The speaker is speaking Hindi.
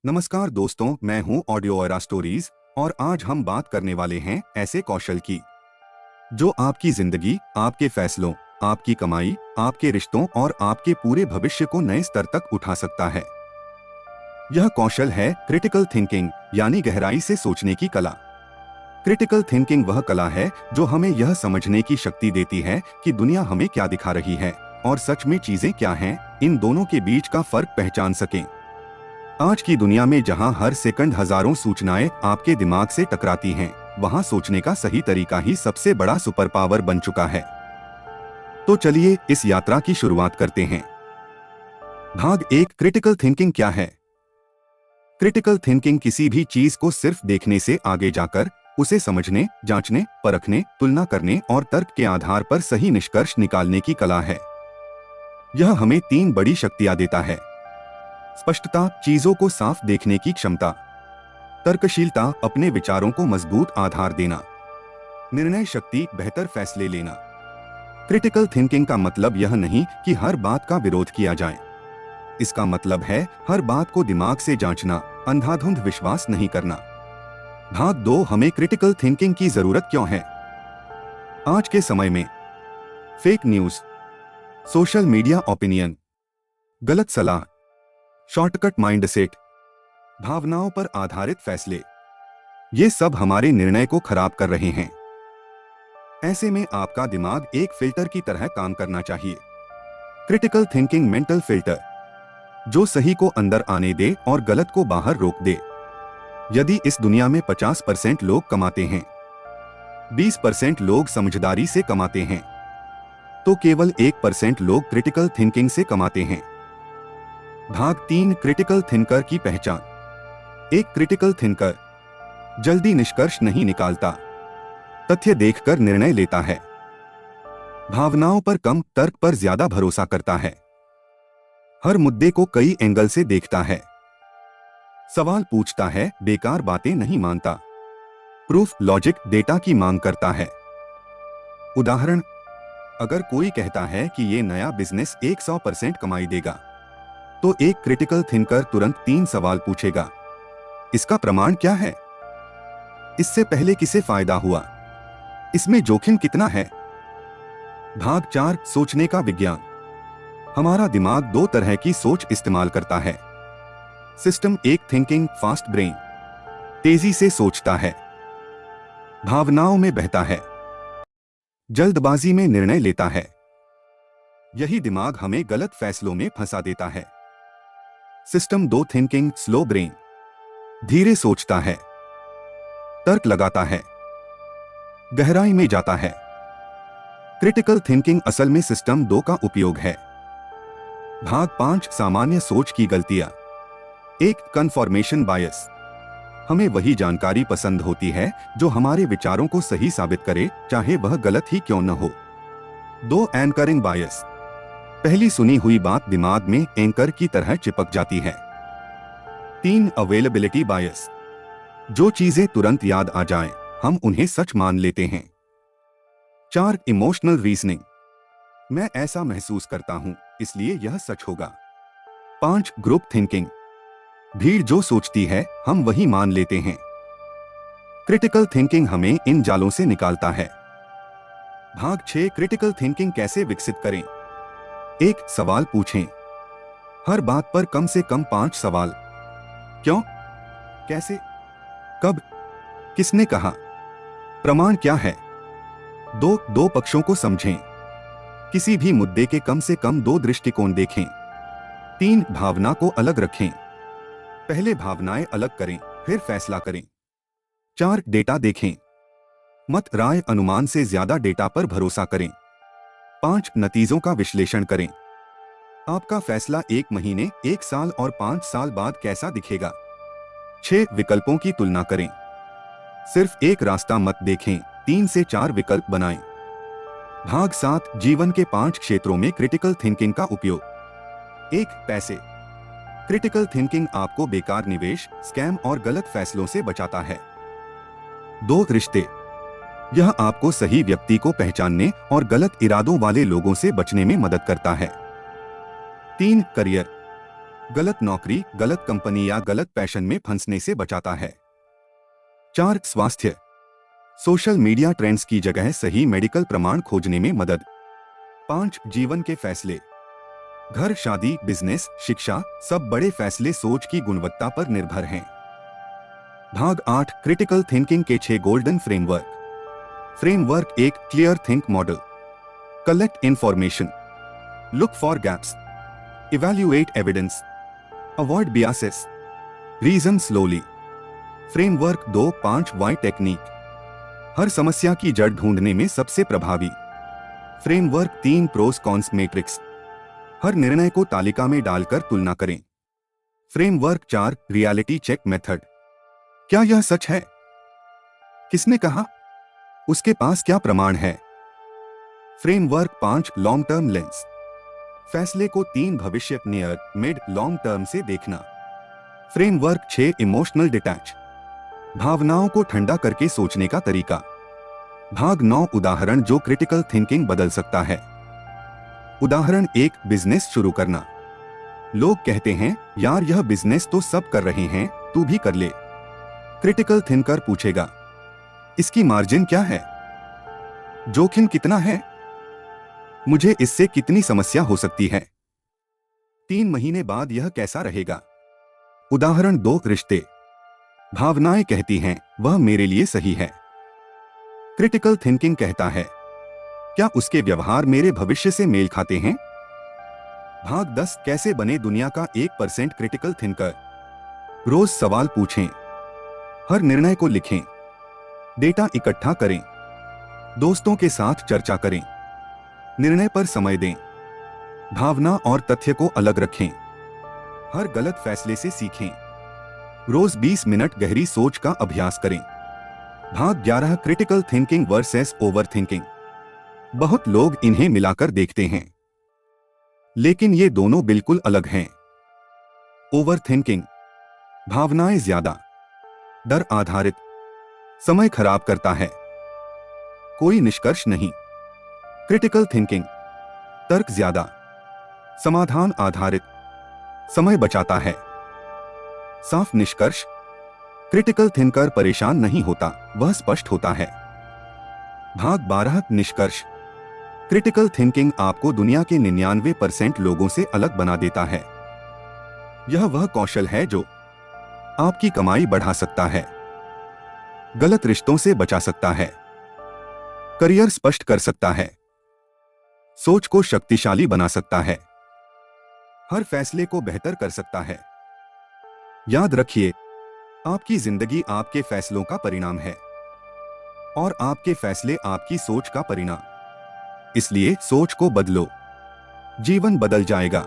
नमस्कार दोस्तों, मैं हूं ऑडियो एरा स्टोरीज और आज हम बात करने वाले हैं ऐसे कौशल की जो आपकी जिंदगी, आपके फैसलों, आपकी कमाई, आपके रिश्तों और आपके पूरे भविष्य को नए स्तर तक उठा सकता है। यह कौशल है क्रिटिकल थिंकिंग, यानी गहराई से सोचने की कला। क्रिटिकल थिंकिंग वह कला है जो हमें यह समझने की शक्ति देती है कि दुनिया हमें क्या दिखा रही है और सच में चीजें क्या हैं, इन दोनों के बीच का फर्क पहचान सकें। आज की दुनिया में जहां हर सेकंड हजारों सूचनाएं आपके दिमाग से टकराती हैं, वहां सोचने का सही तरीका ही सबसे बड़ा सुपर पावर बन चुका है। तो चलिए इस यात्रा की शुरुआत करते हैं। भाग 1, क्रिटिकल थिंकिंग क्या है। क्रिटिकल थिंकिंग किसी भी चीज को सिर्फ देखने से आगे जाकर उसे समझने, जांचने, परखने, तुलना करने और तर्क के आधार पर सही निष्कर्ष निकालने की कला है। यह हमें 3 बड़ी शक्तियां देता है: स्पष्टता, चीजों को साफ देखने की क्षमता; तर्कशीलता, अपने विचारों को मजबूत आधार देना; निर्णय शक्ति, बेहतर फैसले लेना। क्रिटिकल थिंकिंग का मतलब यह नहीं कि हर बात का विरोध किया जाए। इसका मतलब है हर बात को दिमाग से जांचना, अंधाधुंध विश्वास नहीं करना। भाग 2, हमें क्रिटिकल थिंकिंग की जरूरत क्यों है। आज के समय में fake news, social media opinion, गलत सलाह, शॉर्टकट माइंडसेट, भावनाओं पर आधारित फैसले, ये सब हमारे निर्णय को खराब कर रहे हैं। ऐसे में आपका दिमाग एक फिल्टर की तरह काम करना चाहिए। क्रिटिकल थिंकिंग मेंटल फिल्टर, जो सही को अंदर आने दे और गलत को बाहर रोक दे। यदि इस दुनिया में 50% लोग कमाते हैं, 20% लोग समझदारी से कमाते हैं, तो केवल 1% लोग क्रिटिकल थिंकिंग से कमाते हैं। भाग 3, क्रिटिकल थिंकर की पहचान। एक क्रिटिकल थिंकर जल्दी निष्कर्ष नहीं निकालता, तथ्य देखकर निर्णय लेता है। भावनाओं पर कम, तर्क पर ज्यादा भरोसा करता है। हर मुद्दे को कई एंगल से देखता है। सवाल पूछता है, बेकार बातें नहीं मानता। प्रूफ, लॉजिक, डेटा की मांग करता है। उदाहरण, अगर कोई कहता है कि ये नया बिजनेस 100% कमाई देगा, तो एक क्रिटिकल थिंकर तुरंत 3 सवाल पूछेगा। इसका प्रमाण क्या है? इससे पहले किसे फायदा हुआ? इसमें जोखिम कितना है? भाग 4, सोचने का विज्ञान। हमारा दिमाग 2 तरह की सोच इस्तेमाल करता है। सिस्टम 1, थिंकिंग फास्ट ब्रेन, तेजी से सोचता है, भावनाओं में बहता है, जल्दबाजी में निर्णय लेता है। यही दिमाग हमें गलत फैसलों में फंसा देता है। सिस्टम 2, थिंकिंग स्लो ब्रेन, धीरे सोचता है, तर्क लगाता है, गहराई में जाता है। क्रिटिकल थिंकिंग असल में सिस्टम 2 का उपयोग है। भाग 5, सामान्य सोच की गलतियां। 1, कन्फर्मेशन बायस, हमें वही जानकारी पसंद होती है जो हमारे विचारों को सही साबित करे, चाहे वह गलत ही क्यों न हो। 2, एंकरिंग बायस, पहली सुनी हुई बात दिमाग में एंकर की तरह चिपक जाती है। 3, अवेलेबिलिटी बायस, जो चीजें तुरंत याद आ जाएं, हम उन्हें सच मान लेते हैं। 4, इमोशनल रीजनिंग, मैं ऐसा महसूस करता हूं, इसलिए यह सच होगा। 5, ग्रुप थिंकिंग, भीड़ जो सोचती है हम वही मान लेते हैं। क्रिटिकल थिंकिंग हमें इन जालों से निकालता है। भाग 6, क्रिटिकल थिंकिंग कैसे विकसित करें। 1, सवाल पूछें, हर बात पर कम से कम 5 सवाल। क्यों, कैसे, कब, किसने कहा, प्रमाण क्या है। 2, पक्षों को समझें, किसी भी मुद्दे के कम से कम 2 दृष्टिकोण देखें। 3, भावना को अलग रखें, पहले भावनाएं अलग करें, फिर फैसला करें। 4, डेटा देखें, मत राय अनुमान से ज्यादा डेटा पर भरोसा करें। 5, नतीजों का विश्लेषण करें, आपका फैसला 1 महीने, 1 साल और 5 साल बाद कैसा दिखेगा। 6, विकल्पों की तुलना करें, सिर्फ एक रास्ता मत देखें, 3 से 4 विकल्प बनाएं। भाग 7, जीवन के 5 क्षेत्रों में क्रिटिकल थिंकिंग का उपयोग। 1, पैसे, क्रिटिकल थिंकिंग आपको बेकार निवेश, स्कैम और गलत फैसलों से बचाता है। 2, रिश्ते, यह आपको सही व्यक्ति को पहचानने और गलत इरादों वाले लोगों से बचने में मदद करता है। 3, करियर, गलत नौकरी, गलत कंपनी या गलत पैशन में फंसने से बचाता है। 4. स्वास्थ्य। सोशल मीडिया ट्रेंड्स की जगह सही मेडिकल प्रमाण खोजने में मदद। 5. जीवन के फैसले। घर, शादी, बिजनेस, शिक्षा, सब बड़े फैसले सोच की गुणवत्ता पर निर्भर हैं। भाग 8, क्रिटिकल थिंकिंग के 6 golden framework. 1. Clear think model. Collect information, look for gaps, evaluate evidence, avoid biases, reason slowly. Framework 2. 5 why technique. हर समस्या की जड़ ढूंढने में सबसे प्रभावी। फ्रेमवर्क 3. Pros cons matrix. हर निर्णय को तालिका में डालकर तुलना करें। फ्रेमवर्क 4. Reality check method. क्या यह सच है? किसने कहा? उसके पास क्या प्रमाण है? फ्रेमवर्क 5. Long term lens. फैसले को 3 भविष्य, नियर, मिड, लॉन्ग टर्म से देखना। फ्रेमवर्क 6. Emotional detach. भावनाओं को ठंडा करके सोचने का तरीका। भाग 9. उदाहरण जो क्रिटिकल थिंकिंग बदल सकता है। उदाहरण 1. बिजनेस शुरू करना। लोग कहते हैं, यार यह बिजनेस तो सब कर रहे हैं, तू भी कर ले। क्रिटिकल थिंकर पूछेगा, इसकी मार्जिन क्या है? जोखिम कितना है? मुझे इससे कितनी समस्या हो सकती है? 3 महीने बाद यह कैसा रहेगा? उदाहरण 2. रिश्ते। भावनाएं कहती हैं, वह मेरे लिए सही है। क्रिटिकल थिंकिंग कहता है, क्या उसके व्यवहार मेरे भविष्य से मेल खाते हैं? भाग 10. कैसे बने दुनिया का 1% क्रिटिकल थिंकर। रोज सवाल पूछें, हर निर्णय को लिखें, डेटा इकट्ठा करें, दोस्तों के साथ चर्चा करें, निर्णय पर समय दें, भावना और तथ्य को अलग रखें, हर गलत फैसले से सीखें, रोज 20 मिनट गहरी सोच का अभ्यास करें। भाग 11. Critical thinking versus over thinking. बहुत लोग इन्हें मिलाकर देखते हैं, लेकिन ये दोनों बिल्कुल अलग हैं। ओवर थिंकिंग, भावनाएं ज्यादा, डर आधारित, समय खराब करता है, कोई निष्कर्ष नहीं। क्रिटिकल थिंकिंग, तर्क ज्यादा, समाधान आधारित, समय बचाता है, साफ निष्कर्ष। क्रिटिकल थिंकर परेशान नहीं होता, वह स्पष्ट होता है। भाग 12. निष्कर्ष। क्रिटिकल थिंकिंग आपको दुनिया के 99% लोगों से अलग बना देता है। यह वह कौशल है जो आपकी कमाई बढ़ा सकता है, गलत रिश्तों से बचा सकता है, करियर स्पष्ट कर सकता है, सोच को शक्तिशाली बना सकता है, हर फैसले को बेहतर कर सकता है। याद रखिए, आपकी जिंदगी आपके फैसलों का परिणाम है और आपके फैसले आपकी सोच का परिणाम। इसलिए सोच को बदलो, जीवन बदल जाएगा।